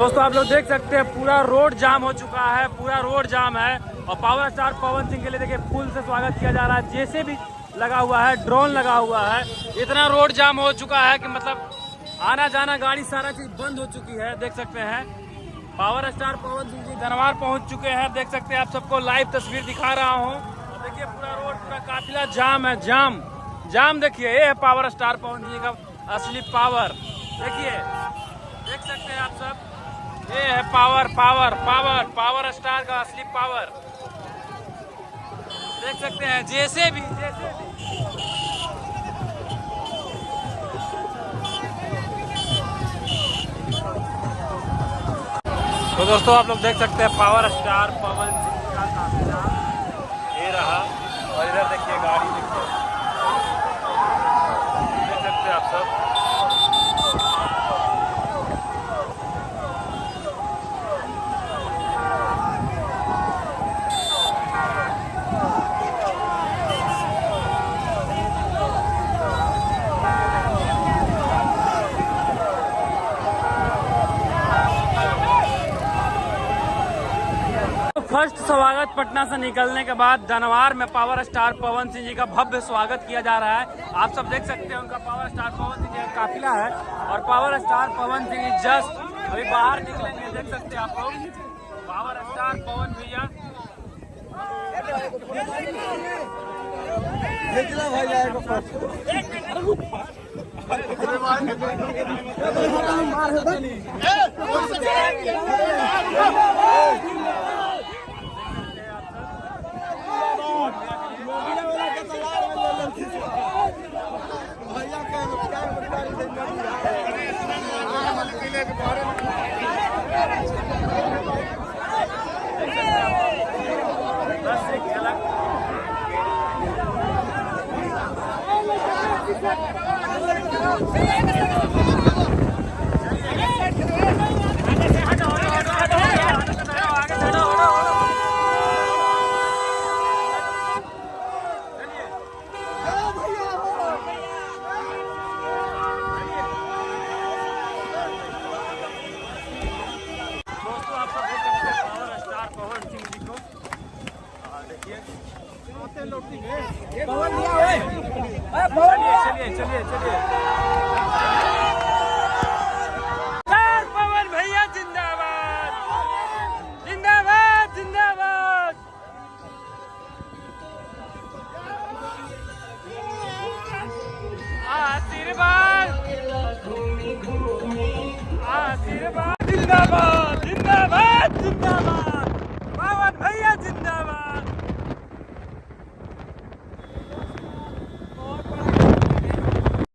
दोस्तों आप लोग देख सकते हैं पूरा रोड जाम हो चुका है, पूरा रोड जाम है। और पावर स्टार पवन सिंह के लिए देखिए फूल से स्वागत किया जा रहा है, जैसे भी लगा हुआ है, ड्रोन लगा हुआ है। इतना रोड जाम हो चुका है कि मतलब आना जाना गाड़ी सारा चीज बंद हो चुकी है। देख सकते हैं पावर स्टार पवन सिंह जी धनवार पहुंच चुके हैं। देख सकते हैं आप सबको लाइव तस्वीर दिखा रहा हूँ। देखिए पूरा रोड पूरा काफिला जाम है, जाम जाम। देखिए ये है पावर स्टार पवन सिंह का असली पावर। देखिए देख सकते हैं आप सब, ये है power power power power star का असली पावर। देख सकते हैं जैसे भी तो दोस्तों आप लोग देख सकते हैं पावर स्टार पवन सिंह का काफिला ये रहा। और इधर देखिए गाड़ी, देखिए देख सकते हैं आप सब। फर्स्ट स्वागत पटना से निकलने के बाद धनवार में पावर स्टार पवन सिंह जी का भव्य स्वागत किया जा रहा है। आप सब देख सकते हैं उनका पावर स्टार पवन सिंह जी का काफिला है। और power star Pawan Singh ji just अभी बाहर निकलेंगे। देख सकते हैं आप लोग पावर स्टार पवन भैया। चलिए पवन भैया जिंदाबाद जिंदाबाद जिंदाबाद। आशीर्वाद